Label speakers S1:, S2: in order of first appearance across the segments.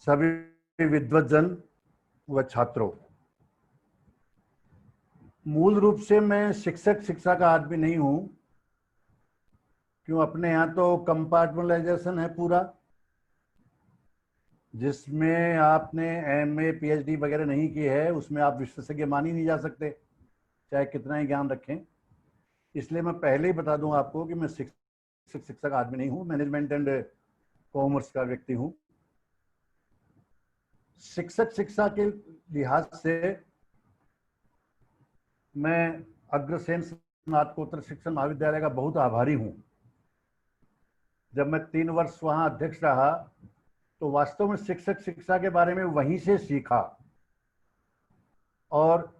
S1: सभी विद्वज्जन व छात्रों, मूल रूप से मैं शिक्षा का आदमी नहीं हूं। क्यों, अपने यहाँ तो कंपार्टमेंटलाइजेशन है पूरा, जिसमें आपने एमए पीएचडी वगैरह नहीं की है उसमें आप विशेषज्ञ मान ही नहीं जा सकते, चाहे कितना ही ज्ञान रखें। इसलिए मैं पहले ही बता दूं आपको कि मैं शिक्षा का आदमी नहीं हूं, मैनेजमेंट एंड कॉमर्स का व्यक्ति हूं। शिक्षा के लिहाज से मैं अग्रसेन स्नातकोत्तर शिक्षण महाविद्यालय का बहुत आभारी हूं। जब मैं 3 वर्ष वहां अध्यक्ष रहा तो वास्तव में शिक्षा के बारे में वहीं से सीखा, और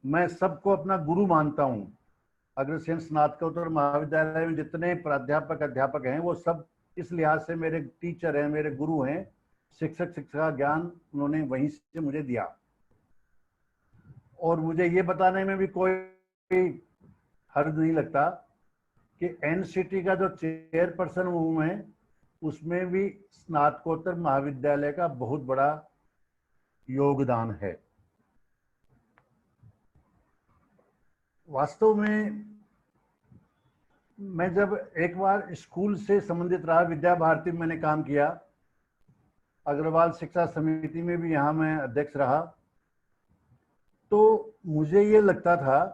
S1: मैं सबको अपना गुरु मानता हूं। अग्रसेन स्नातकोत्तर महाविद्यालय में जितने प्राध्यापक अध्यापक हैं वो सब इस लिहाज से मेरे टीचर हैं, मेरे गुरु हैं। शिक्षा ज्ञान उन्होंने वहीं से मुझे दिया, और मुझे ये बताने में भी कोई हर्ज नहीं लगता कि एनसीटी का जो चेयरपर्सन हूं मैं, उसमें भी स्नातकोत्तर महाविद्यालय का बहुत बड़ा योगदान है। वास्तव में मैं जब एक बार स्कूल से संबंधित रहा, विद्या भारती में मैंने काम किया, अग्रवाल शिक्षा समिति में भी यहाँ मैं अध्यक्ष रहा, तो मुझे ये लगता था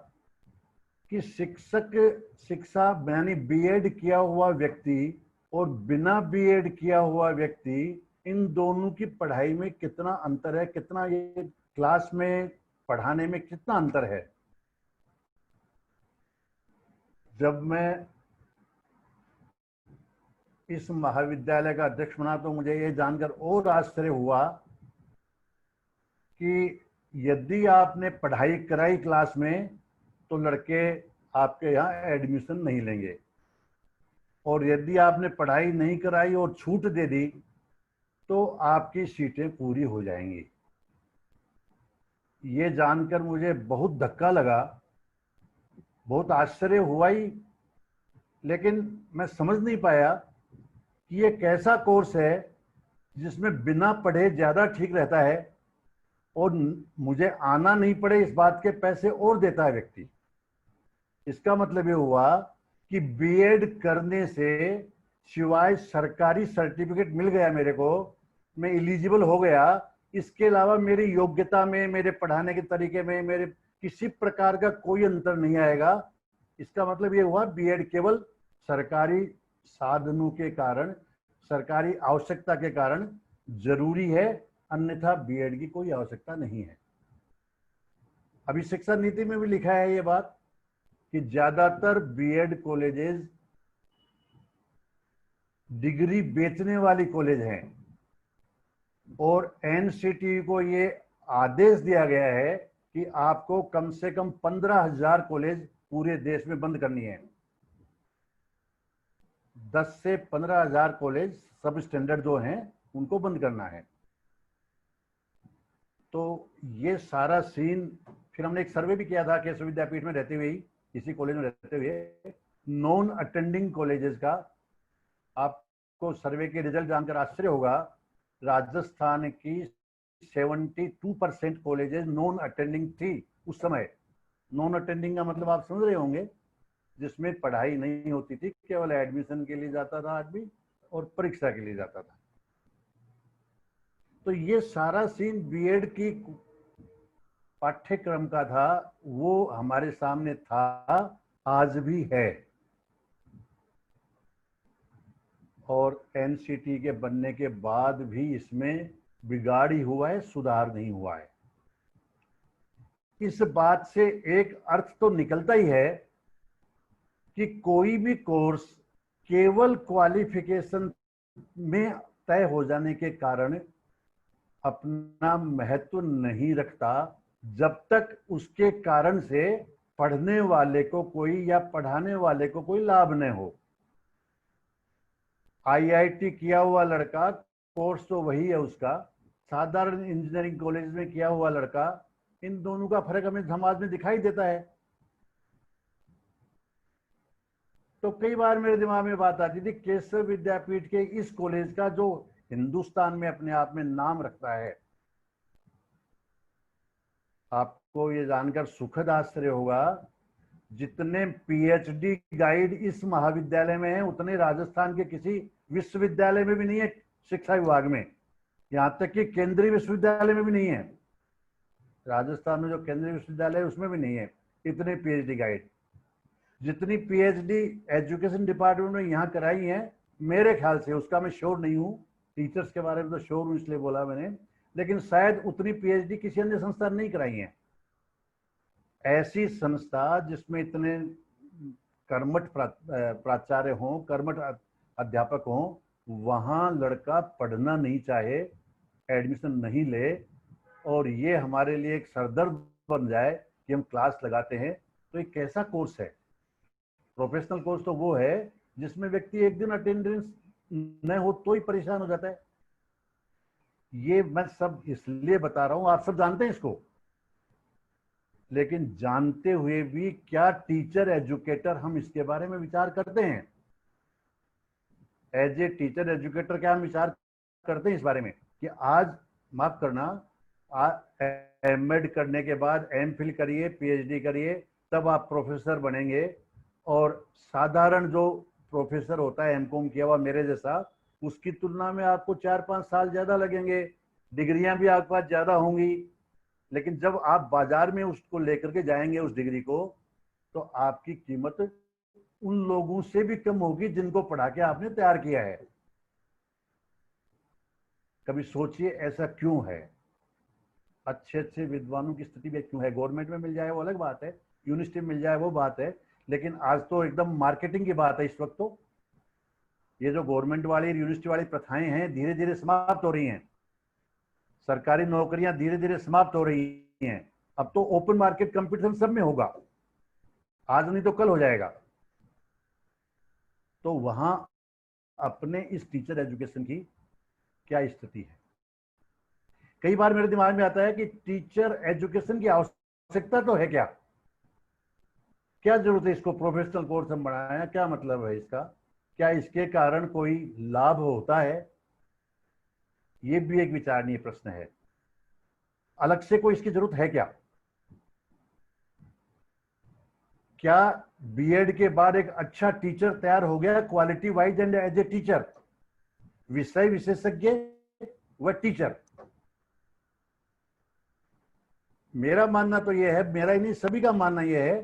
S1: कि शिक्षा यानी बीएड किया हुआ व्यक्ति और बिना बीएड किया हुआ व्यक्ति, इन दोनों की पढ़ाई में कितना अंतर है, कितना ये क्लास में पढ़ाने में कितना अंतर है। जब मैं इस महाविद्यालय का अध्यक्ष बना तो मुझे ये जानकर और आश्चर्य हुआ कि यदि आपने पढ़ाई कराई क्लास में तो लड़के आपके यहाँ एडमिशन नहीं लेंगे, और यदि आपने पढ़ाई नहीं कराई और छूट दे दी तो आपकी सीटें पूरी हो जाएंगी। ये जानकर मुझे बहुत धक्का लगा, बहुत आश्चर्य हुआ ही, लेकिन मैं समझ नहीं पाया कि ये कैसा कोर्स है जिसमें बिना पढ़े ज़्यादा ठीक रहता है, और मुझे आना नहीं पड़े इस बात के पैसे और देता है व्यक्ति। इसका मतलब ये हुआ कि बीएड करने से सिवाय सरकारी सर्टिफिकेट मिल गया मेरे को, मैं एलिजिबल हो गया, इसके अलावा मेरी योग्यता में, मेरे पढ़ाने के तरीके में, मेरे किसी प्रकार का कोई अंतर नहीं आएगा। इसका मतलब ये हुआ बीएड केवल सरकारी साधनों के कारण, सरकारी आवश्यकता के कारण जरूरी है, अन्यथा बीएड की कोई आवश्यकता नहीं है। अभी शिक्षा नीति में भी लिखा है ये बात कि ज्यादातर बीएड कॉलेजेस डिग्री बेचने वाली कॉलेज हैं, और एनसीटी को ये आदेश दिया गया है कि आपको कम से कम 15,000 कॉलेज पूरे देश में बंद करनी है। 10 से 15,000 कॉलेज सब स्टैंडर्ड जो हैं उनको बंद करना है। तो ये सारा सीन, फिर हमने एक सर्वे भी किया था केशव विद्यापीठ में रहते हुए ही, इसी कॉलेज में रहते हुए, नॉन अटेंडिंग कॉलेजेस का। आपको सर्वे के रिजल्ट जानकर आश्चर्य होगा, राजस्थान की 72% कॉलेजेस नॉन अटेंडिंग थी उस समय। नॉन अटेंडिंग का मतलब आप समझ रहे होंगे, जिसमें पढ़ाई नहीं होती थी, केवल एडमिशन के लिए जाता था आदमी और परीक्षा के लिए जाता था। तो ये सारा सीन बीएड की पाठ्यक्रम का था, वो हमारे सामने था, आज भी है, और एनसीटी के बनने के बाद भी इसमें बिगाड़ ही हुआ है, सुधार नहीं हुआ है। इस बात से एक अर्थ तो निकलता ही है कि कोई भी कोर्स केवल क्वालिफिकेशन में तय हो जाने के कारण अपना महत्व नहीं रखता, जब तक उसके कारण से पढ़ने वाले को कोई या पढ़ाने वाले को कोई लाभ न हो। आईआईटी किया हुआ लड़का, कोर्स तो वही है उसका, साधारण इंजीनियरिंग कॉलेज में किया हुआ लड़का, इन दोनों का फर्क हमें समाज में दिखाई देता है। तो कई बार मेरे दिमाग में बात आती थी, केशव विद्यापीठ के इस कॉलेज का जो हिंदुस्तान में अपने आप में नाम रखता है। आपको ये जानकर सुखद आश्चर्य होगा, जितने पीएचडी गाइड इस महाविद्यालय में हैं उतने राजस्थान के किसी विश्वविद्यालय में भी नहीं है, शिक्षा विभाग में। यहाँ तक कि केंद्रीय विश्वविद्यालय में भी नहीं है। राजस्थान में जो केंद्रीय विश्वविद्यालय है उसमें भी नहीं है इतने पीएचडी गाइड। जितनी पीएचडी एजुकेशन डिपार्टमेंट में यहाँ कराई है, मेरे ख्याल से, उसका मैं श्योर नहीं हूँ, टीचर्स के बारे में तो श्योर हूँ इसलिए बोला मैंने, लेकिन शायद उतनी पीएचडी किसी अन्य संस्था ने नहीं कराई है। ऐसी संस्था जिसमें इतने कर्मठ प्राचार्य हों, कर्मठ अध्यापक हों, वहाँ लड़का पढ़ना नहीं चाहे, एडमिशन नहीं ले, और ये हमारे लिए एक सरदर्द बन जाए कि हम क्लास लगाते हैं। तो ये कैसा कोर्स है? प्रोफेशनल कोर्स तो वो है जिसमें व्यक्ति एक दिन अटेंडेंस न हो तो ही परेशान हो जाता है। ये मैं सब इसलिए बता रहा हूं, आप सब जानते हैं इसको, लेकिन जानते हुए भी क्या टीचर एजुकेटर हम इसके बारे में विचार करते हैं? एज ए टीचर एजुकेटर क्या हम विचार करते हैं इस बारे में कि आज, माफ करना, एमएड करने के बाद एमफिल करिए, पीएचडी करिए, तब आप प्रोफेसर बनेंगे, और साधारण जो प्रोफेसर होता है एमकॉम किया हुआ मेरे जैसा, उसकी तुलना में आपको 4-5 साल ज्यादा लगेंगे, डिग्रियां भी आपके पास ज्यादा होंगी, लेकिन जब आप बाजार में उसको लेकर के जाएंगे उस डिग्री को, तो आपकी कीमत उन लोगों से भी कम होगी जिनको पढ़ा के आपने तैयार किया है। कभी सोचिए ऐसा क्यों है? अच्छे अच्छे विद्वानों की स्थिति भी क्यों है? गवर्नमेंट में मिल जाए वो अलग बात है, यूनिवर्सिटी में मिल जाए वो बात है, लेकिन आज तो एकदम मार्केटिंग की बात है इस वक्त। तो ये जो गवर्नमेंट वाली यूनिवर्सिटी वाली प्रथाएं हैं धीरे धीरे समाप्त हो रही हैं, सरकारी नौकरियां धीरे धीरे समाप्त हो रही हैं। अब तो ओपन मार्केट कंपटीशन सब में होगा, आज नहीं तो कल हो जाएगा। तो वहां अपने इस टीचर एजुकेशन की क्या स्थिति है? कई बार मेरे दिमाग में आता है कि टीचर एजुकेशन की आवश्यकता तो है क्या? क्या जरूरत है इसको प्रोफेशनल कोर्स हम बढ़ाएं? क्या मतलब है इसका? क्या इसके कारण कोई लाभ होता है? ये भी एक विचारणीय प्रश्न है। अलग से कोई इसकी जरूरत है क्या? क्या बीएड के बाद एक अच्छा टीचर तैयार हो गया quality wise and as a teacher, विषय विशेषज्ञ व टीचर? मेरा मानना तो यह है, मेरा ही नहीं सभी का मानना यह है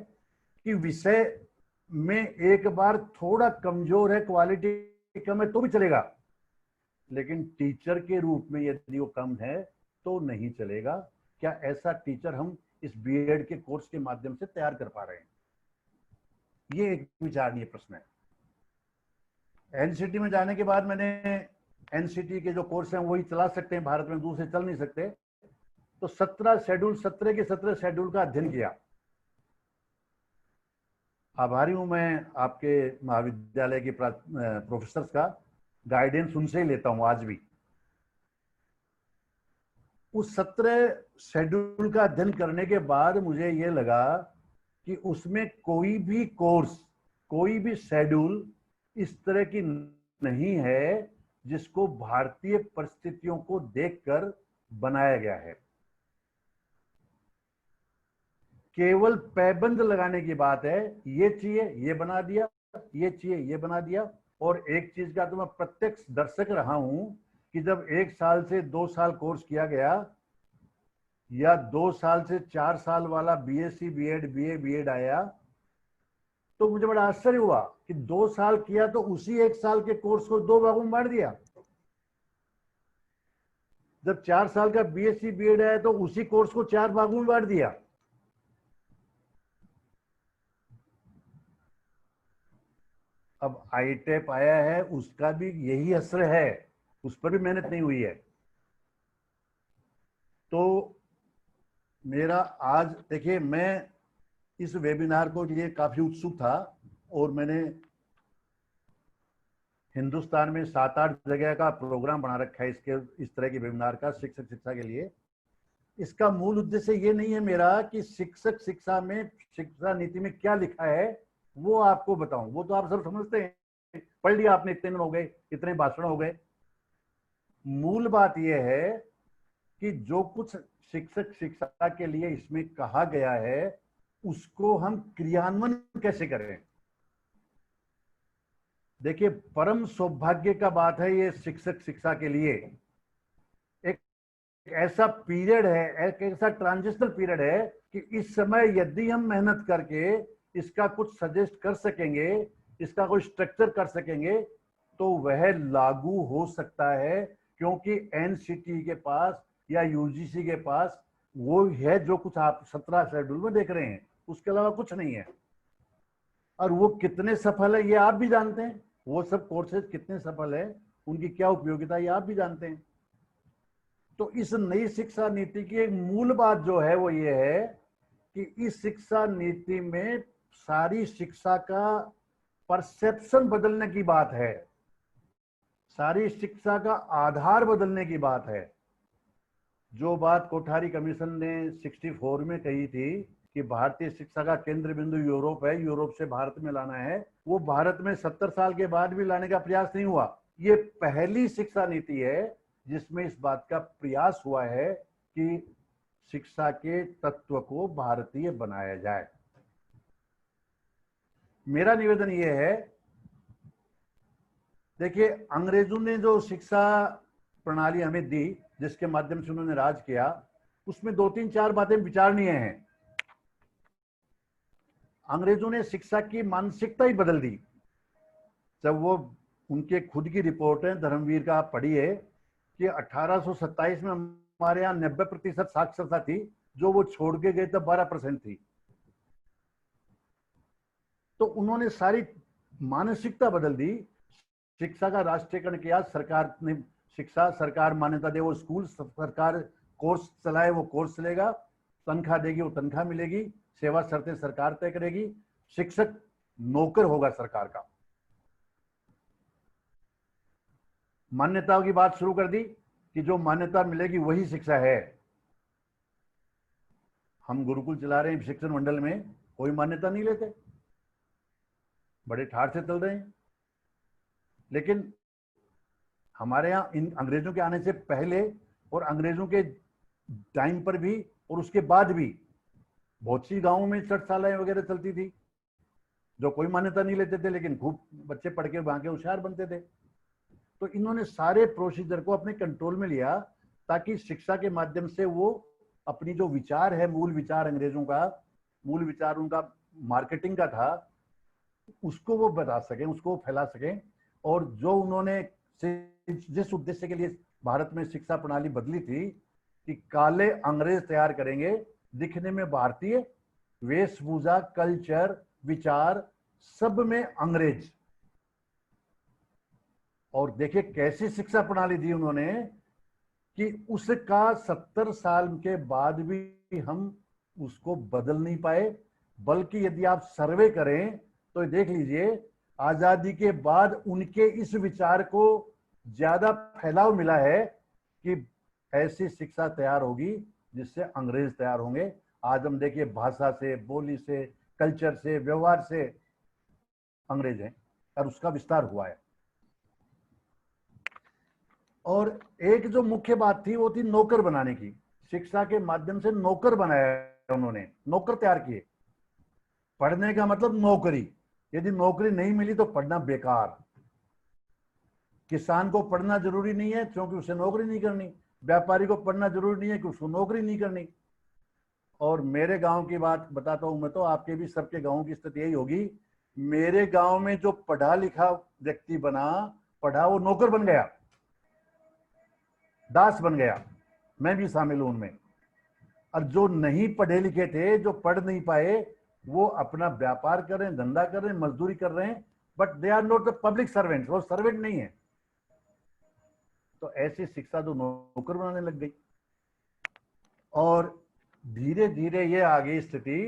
S1: कि विषय में एक बार थोड़ा कमजोर है, क्वालिटी कम है तो भी चलेगा, लेकिन टीचर के रूप में यदि वो कम है तो नहीं चलेगा। क्या ऐसा टीचर हम इस बीएड के कोर्स के माध्यम से तैयार कर पा रहे हैं? ये एक विचारणीय प्रश्न है। एनसीटी में जाने के बाद मैंने एनसीटी के जो कोर्स हैं वही चला सकते हैं भारत में, दूसरे चल नहीं सकते, तो 17 शेड्यूल, 17 के 17 शेड्यूल का अध्ययन किया। आभारी हूं मैं आपके महाविद्यालय के प्रोफेसर्स का, गाइडेंस उनसे ही लेता हूं आज भी। उस 17 शेड्यूल का अध्ययन करने के बाद मुझे ये लगा कि उसमें कोई भी कोर्स, कोई भी शेड्यूल इस तरह की नहीं है जिसको भारतीय परिस्थितियों को देखकर बनाया गया है। केवल पैबंद लगाने की बात है, ये चाहिए ये बना दिया, ये चाहिए ये बना दिया। और एक चीज का तो मैं प्रत्यक्ष दर्शक रहा हूं कि जब 1 साल से 2 साल कोर्स किया गया या 2 साल से 4 साल वाला बीएससी बीएड बीए बीएड आया, तो मुझे बड़ा आश्चर्य हुआ कि 2 साल किया तो उसी 1 साल के कोर्स को 2 भागों में बांट दिया। जब 4 साल का बीएससी बीएड आया तो उसी कोर्स को 4 भागों में बांट दिया। अब आईटेप आया है, उसका भी यही असर है, उस पर भी मेहनत नहीं हुई है। तो मेरा आज देखिए, मैं इस वेबिनार को लिए काफी उत्सुक था और मैंने हिंदुस्तान में 7-8 जगह का प्रोग्राम बना रखा है इसके, इस तरह के वेबिनार का, शिक्षक शिक्षा के लिए। इसका मूल उद्देश्य ये नहीं है मेरा कि शिक्षक शिक्षा में, शिक्षा नीति में क्या लिखा है वो आपको बताऊं, वो तो आप सब समझते हैं, पढ़ लिया आपने, इतने दिन हो गए, इतने भाषण हो गए। मूल बात यह है कि जो कुछ शिक्षक शिक्षा के लिए इसमें कहा गया है उसको हम क्रियान्वयन कैसे करें। देखिए, परम सौभाग्य का बात है ये शिक्षक शिक्षा के लिए। एक ऐसा पीरियड है, एक ऐसा ट्रांजिशनल पीरियड है कि इस समय यदि हम मेहनत करके इसका कुछ सजेस्ट कर सकेंगे, इसका कोई स्ट्रक्चर कर सकेंगे, तो वह लागू हो सकता है, क्योंकि एनसीटी के पास या यूजीसी के पास वो है जो कुछ आप 17 शेड्यूल में देख रहे हैं, उसके अलावा कुछ नहीं है। और वो कितने सफल है ये आप भी जानते हैं, वो सब कोर्सेज कितने सफल है, उनकी क्या उपयोगिता ये आप भी जानते हैं। तो इस नई शिक्षा नीति की एक मूल बात जो है वो ये है कि इस शिक्षा नीति में सारी शिक्षा का परसेप्शन बदलने की बात है, सारी शिक्षा का आधार बदलने की बात है। जो बात कोठारी कमीशन ने 64 में कही थी कि भारतीय शिक्षा का केंद्र बिंदु यूरोप है, यूरोप से भारत में लाना है, वो भारत में 70 साल के बाद भी लाने का प्रयास नहीं हुआ। ये पहली शिक्षा नीति है जिसमें इस बात का प्रयास हुआ है कि शिक्षा के तत्व को भारतीय बनाया जाए। मेरा निवेदन यह है, देखिए, अंग्रेजों ने जो शिक्षा प्रणाली हमें दी, जिसके माध्यम से उन्होंने राज किया, उसमें 2-3-4 बातें विचारणीय हैं। अंग्रेजों ने शिक्षा की मानसिकता ही बदल दी। जब वो उनके खुद की रिपोर्ट है, धर्मवीर का आप पढ़िए कि 1827 में हमारे यहाँ 90% साक्षरता थी, जो वो छोड़ के गए तब 12% थी। तो उन्होंने सारी मानसिकता बदल दी। शिक्षा का राष्ट्रीयकरण किया, सरकार ने शिक्षा, सरकार मान्यता दे वो स्कूल, सरकार कोर्स चलाए वो कोर्स चलेगा, तनख्वाह देगी वो तनख्वाह मिलेगी, सेवा शर्तें सरकार तय करेगी, शिक्षक नौकर होगा सरकार का। मान्यताओं की बात शुरू कर दी कि जो मान्यता मिलेगी वही शिक्षा है। हम गुरुकुल चला रहे हैं शिक्षण मंडल में, कोई मान्यता नहीं लेते, बड़े ठाठ से चल रहे हैं। लेकिन हमारे यहाँ इन अंग्रेजों के आने से पहले और अंग्रेजों के टाइम पर भी और उसके बाद भी बहुत सी गांवों में छठशालाएं वगैरह चलती थी, जो कोई मान्यता नहीं लेते थे, लेकिन खूब बच्चे पढ़ के वहां के होशियार बनते थे। तो इन्होंने सारे प्रोसीजर को अपने कंट्रोल में लिया ताकि शिक्षा के माध्यम से वो अपनी जो विचार है, मूल विचार अंग्रेजों का, मूल विचार उनका मार्केटिंग का था, उसको वो बता सकें, उसको फैला सकें। और जो उन्होंने जिस उद्देश्य के लिए भारत में शिक्षा प्रणाली बदली थी कि काले अंग्रेज तैयार करेंगे, दिखने में भारतीय, वेशभूषा, कल्चर, विचार सब में अंग्रेज। और देखिए कैसी शिक्षा प्रणाली दी उन्होंने कि उसका 70 साल के बाद भी हम उसको बदल नहीं पाए। बल्कि यदि आप सर्वे करें तो देख लीजिए, आजादी के बाद उनके इस विचार को ज्यादा फैलाव मिला है कि ऐसी शिक्षा तैयार होगी जिससे अंग्रेज तैयार होंगे। आज हम देखिए भाषा से, बोली से, कल्चर से, व्यवहार से अंग्रेज हैं और उसका विस्तार हुआ है। और एक जो मुख्य बात थी वो थी नौकर बनाने की। शिक्षा के माध्यम से नौकर बनाया उन्होंने, नौकर तैयार किए। पढ़ने का मतलब नौकरी, यदि नौकरी नहीं मिली तो पढ़ना बेकार। किसान को पढ़ना जरूरी नहीं है क्योंकि उसे नौकरी नहीं करनी, व्यापारी को पढ़ना जरूरी नहीं है कि उसको नौकरी नहीं करनी। और मेरे गांव की बात बताता हूं मैं, तो आपके भी सबके गांव की स्थिति यही होगी। मेरे गांव में जो पढ़ा लिखा व्यक्ति बना, पढ़ा, वो नौकर बन गया, दास बन गया, मैं भी शामिल हूं उनमें। और जो नहीं पढ़े लिखे थे, जो पढ़ नहीं पाए, वो अपना व्यापार कर रहे हैं, धंधा कर रहे हैं, मजदूरी कर रहे हैं, but they are not the public servant, वो सर्वेंट नहीं है। तो ऐसी शिक्षा तो नौकर बनाने लग गई। और धीरे धीरे ये आ गई स्थिति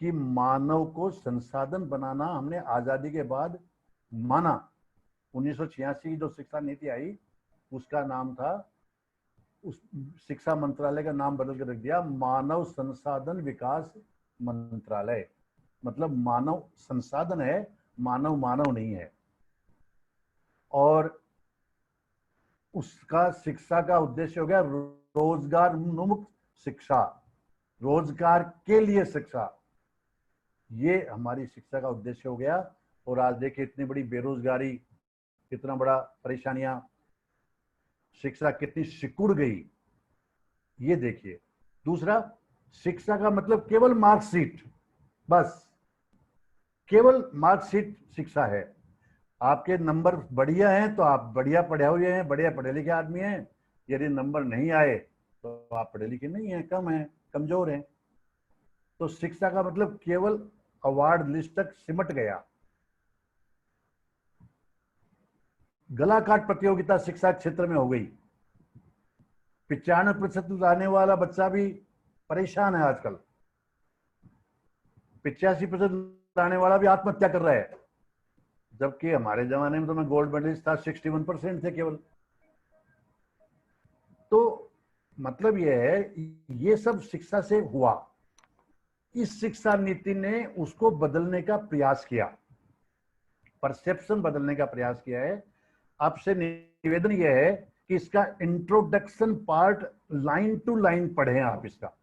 S1: कि मानव को संसाधन बनाना हमने आजादी के बाद माना। 1986 की जो शिक्षा नीति आई उसका नाम था, उस शिक्षा मंत्रालय का नाम बदल के रख दिया मानव संसाधन विकास मंत्रालय। मतलब मानव संसाधन है, मानव मानव नहीं है। और उसका शिक्षा का उद्देश्य हो गया रोजगारोन्मुख शिक्षा, रोजगार के लिए शिक्षा, ये हमारी शिक्षा का उद्देश्य हो गया। और आज देखिए इतनी बड़ी बेरोजगारी, कितना बड़ा परेशानियां, शिक्षा कितनी सिकुड़ गई, ये देखिए। दूसरा, शिक्षा का मतलब केवल मार्कशीट, बस केवल मार्कशीट शिक्षा है। आपके नंबर बढ़िया हैं तो आप बढ़िया पढ़े हुए हैं, बढ़िया पढ़े लिखे आदमी हैं। यदि नंबर नहीं आए तो आप पढ़े लिखे नहीं हैं, कम हैं, कमजोर हैं। तो शिक्षा का मतलब केवल अवार्ड लिस्ट तक सिमट गया। गला काट प्रतियोगिता शिक्षा क्षेत्र में हो गई। 95% लाने वाला बच्चा भी परेशान है आजकल। 85% लाने वाला भी आत्महत्या कर रहा है, जबकि हमारे जमाने में तो मैं गोल्ड मेडलिस्ट था, 61% थे केवल। तो मतलब यह है, ये सब शिक्षा से हुआ। इस शिक्षा नीति ने उसको बदलने का प्रयास किया, परसेप्शन बदलने का प्रयास किया है। आपसे निवेदन यह है कि इसका introduction part line to line पढ़ें आप इसका,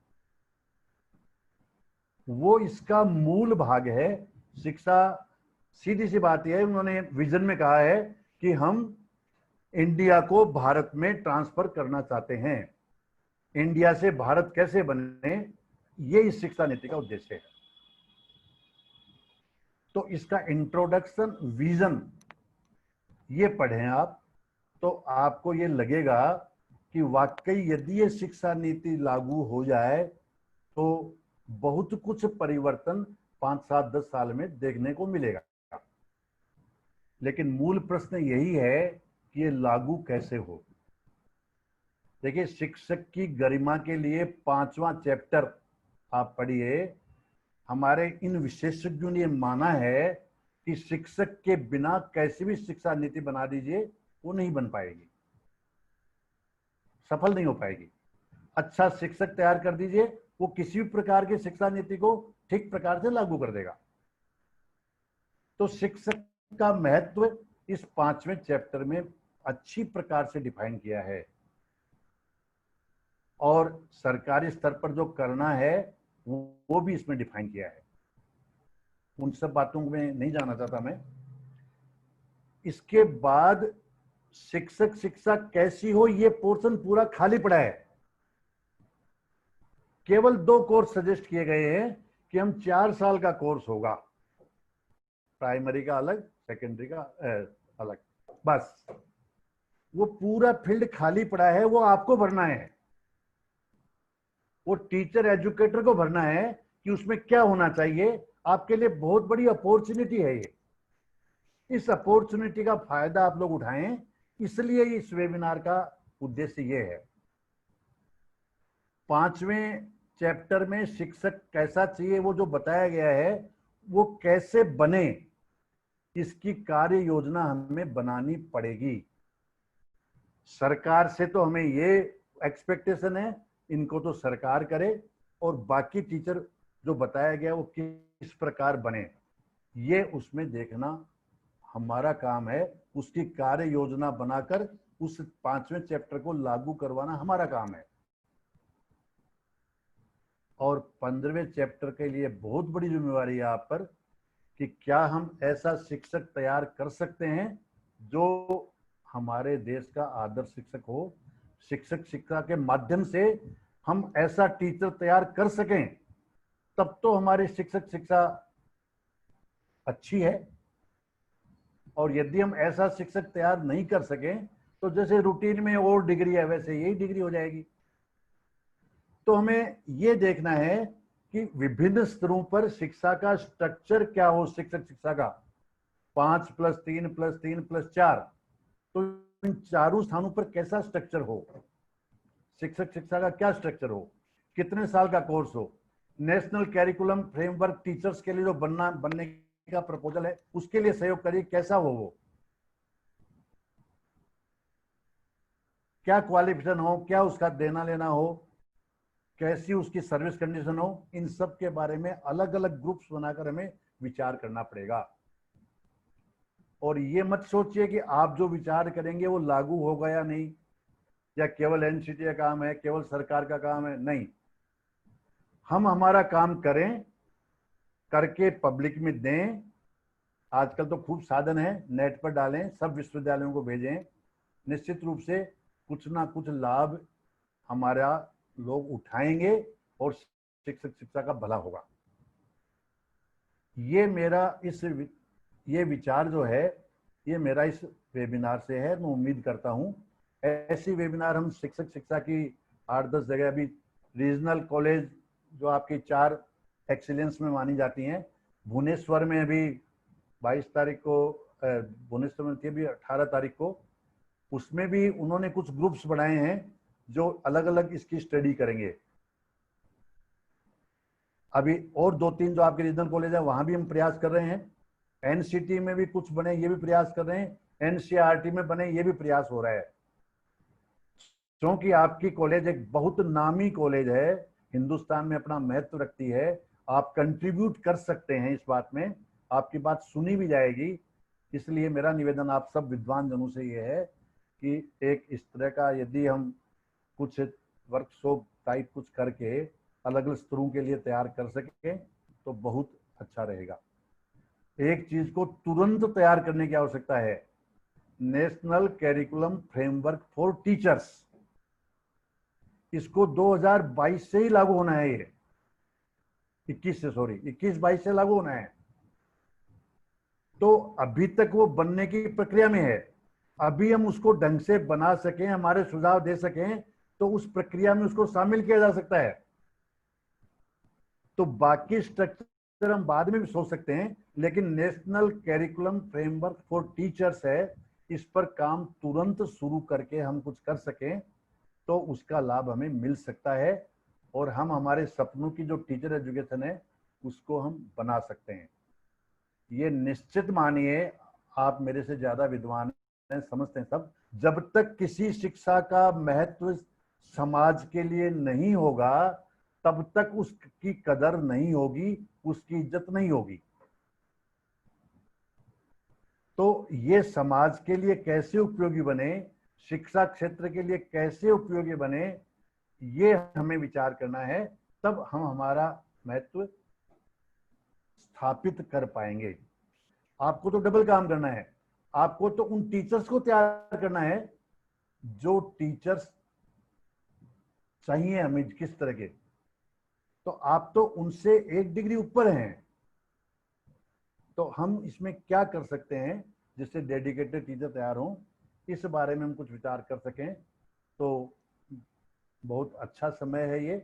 S1: वो इसका मूल भाग है। शिक्षा, सीधी सी बात यह है, उन्होंने विजन में कहा है कि हम इंडिया को भारत में ट्रांसफर करना चाहते हैं। इंडिया से भारत कैसे बने, ये इस शिक्षा नीति का उद्देश्य है। तो इसका इंट्रोडक्शन, विजन, ये पढ़ें आप, तो आपको ये लगेगा कि वाकई यदि ये शिक्षा नीति लागू हो जाए तो बहुत कुछ परिवर्तन 5, 7, 10 साल में देखने को मिलेगा। लेकिन मूल प्रश्न यही है कि ये लागू कैसे हो। देखिए, शिक्षक की गरिमा के लिए 5वां चैप्टर आप पढ़िए। हमारे इन विशेषज्ञों ने माना है कि शिक्षक के बिना कैसी भी शिक्षा नीति बना दीजिए, वो नहीं बन पाएगी, सफल नहीं हो पाएगी। अच्छा शिक्षक तैयार कर दीजिए, वो किसी भी प्रकार की शिक्षा नीति को ठीक प्रकार से लागू कर देगा। तो शिक्षक का महत्व इस 5वें चैप्टर में अच्छी प्रकार से डिफाइन किया है। और सरकारी स्तर पर जो करना है वो भी इसमें डिफाइन किया है। उन सब बातों में नहीं जाना चाहता मैं। इसके बाद शिक्षक शिक्षा कैसी हो, ये पोर्शन पूरा खाली पड़ा है। केवल 2 कोर्स सजेस्ट किए गए हैं कि हम 4 साल का कोर्स होगा, प्राइमरी का अलग, सेकेंडरी का अलग, बस। वो पूरा फील्ड खाली पड़ा है, वो आपको भरना है। वो टीचर एजुकेटर को भरना है कि उसमें क्या होना चाहिए। आपके लिए बहुत बड़ी अपॉर्चुनिटी है ये। इस अपॉर्चुनिटी का फायदा आप लोग उठाएं, इसलिए इस वेबिनार का उद्देश्य ये है। 5वें चैप्टर में शिक्षक कैसा चाहिए, वो जो बताया गया है, वो कैसे बने, इसकी कार्य योजना हमें बनानी पड़ेगी। सरकार से तो हमें ये एक्सपेक्टेशन है, इनको तो सरकार करे, और बाकी टीचर जो बताया गया वो किस प्रकार बने, ये उसमें देखना हमारा काम है। उसकी कार्य योजना बनाकर उस 5वें चैप्टर को लागू करवाना हमारा काम है। और 15वें चैप्टर के लिए बहुत बड़ी जिम्मेवारी है आप पर कि क्या हम ऐसा शिक्षक तैयार कर सकते हैं जो हमारे देश का आदर्श शिक्षक हो। शिक्षक शिक्षा के माध्यम से हम ऐसा टीचर तैयार कर सकें, तब तो हमारी शिक्षक शिक्षा अच्छी है। और यदि हम ऐसा शिक्षक तैयार नहीं कर सकें तो जैसे रूटीन में और डिग्री है वैसे यही डिग्री हो जाएगी। तो हमें ये देखना है कि विभिन्न स्तरों पर शिक्षा का स्ट्रक्चर क्या हो। शिक्षक शिक्षा का 5+3+3+4, तो इन चारों स्थानों पर कैसा स्ट्रक्चर हो, शिक्षक शिक्षा का क्या स्ट्रक्चर हो, कितने साल का कोर्स हो, नेशनल कैरिकुलम फ्रेमवर्क टीचर्स के लिए जो बनने का प्रपोजल है उसके लिए सहयोग करिए, कैसा हो, वो क्या क्वालिफिकेशन हो, क्या उसका देना लेना हो, कैसी उसकी सर्विस कंडीशन हो। इन सब के बारे में अलग अलग ग्रुप्स बनाकर हमें विचार करना पड़ेगा। और ये मत सोचिए कि आप जो विचार करेंगे वो लागू होगा या नहीं। या केवल एनसीटी का काम है, केवल सरकार का काम है, नहीं। हम हमारा काम करें, करके पब्लिक में दें। आजकल तो खूब साधन है, नेट पर डालें, सब विश्वविद्यालयों को भेजें। निश्चित रूप से कुछ ना कुछ लाभ हमारा लोग उठाएंगे और शिक्षक शिक्षा का भला होगा। ये मेरा ये विचार जो है, ये मेरा इस वेबिनार से है। मैं उम्मीद करता हूँ ऐसी वेबिनार हम शिक्षक शिक्षा की 8-10 जगह, अभी रीजनल कॉलेज जो आपकी 4 एक्सीलेंस में मानी जाती हैं, भुवनेश्वर में अभी 22 तारीख को, भुवनेश्वर में थी अभी 18 तारीख को, उसमें भी उन्होंने कुछ ग्रुप्स बनाए हैं जो अलग अलग इसकी स्टडी करेंगे। अभी और 2-3 जो आपके रीजनल कॉलेज है वहां भी हम प्रयास कर रहे हैं। एनसीटी में भी कुछ बने, ये भी प्रयास कर रहे हैं। एनसीईआरटी में बने, ये भी प्रयास हो रहा है। क्योंकि आपकी कॉलेज एक बहुत नामी कॉलेज है, हिंदुस्तान में अपना महत्व रखती है। आप कंट्रीब्यूट कर सकते हैं इस बात में, आपकी बात सुनी भी जाएगी। इसलिए मेरा निवेदन आप सब विद्वान जनों से ये है कि एक इस तरह का यदि हम कुछ वर्कशॉप टाइप कुछ करके अलग अलग स्तरों के लिए तैयार कर सकें तो बहुत अच्छा रहेगा। एक चीज को तुरंत तैयार करने की आवश्यकता है, national curriculum framework for teachers. इसको 2022 से ही लागू होना है, ये 21-22 से लागू होना है। तो अभी तक वो बनने की प्रक्रिया में है। अभी हम उसको ढंग से बना सकें, हमारे सुझाव दे सकें, तो उस प्रक्रिया में उसको शामिल किया जा सकता है। तो बाकी स्ट्रक्चर हम बाद में भी सोच सकते हैं, लेकिन national curriculum framework for teachers है, इस पर काम तुरंत शुरू करके हम कुछ कर सकें तो उसका लाभ हमें मिल सकता है और हम हमारे सपनों की जो टीचर एजुकेशन है उसको हम बना सकते हैं। ये निश्चित मानिए, आप मेरे से ज्यादा विद्वान हैं, समझते हैं सब। जब तक किसी शिक्षा का महत्व समाज के लिए नहीं होगा तब तक उसकी कदर नहीं होगी, उसकी इज्जत नहीं होगी। तो ये समाज के लिए कैसे उपयोगी बने, शिक्षा क्षेत्र के लिए कैसे उपयोगी बने, ये हमें विचार करना है। तब हम हमारा महत्व स्थापित कर पाएंगे। आपको तो डबल काम करना है। आपको तो उन टीचर्स को तैयार करना है जो टीचर्स चाहिए हमें, किस तरह के। तो आप तो उनसे 1 डिग्री ऊपर हैं। तो हम इसमें क्या कर सकते हैं जिससे डेडिकेटेड टीचर तैयार हों, इस बारे में हम कुछ विचार कर सकें तो बहुत अच्छा समय है ये।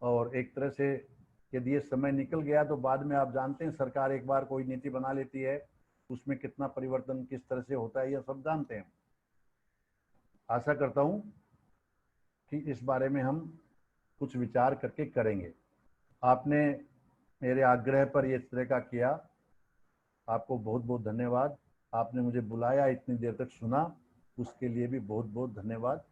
S1: और एक तरह से यदि ये समय निकल गया तो बाद में आप जानते हैं सरकार एक बार कोई नीति बना लेती है, उसमें कितना परिवर्तन किस तरह से होता है, यह सब जानते हैं। आशा करता हूं कि इस बारे में हम कुछ विचार करके करेंगे। आपने मेरे आग्रह पर ये इस तरह का किया, आपको बहुत बहुत धन्यवाद। आपने मुझे बुलाया, इतनी देर तक सुना, उसके लिए भी बहुत बहुत धन्यवाद।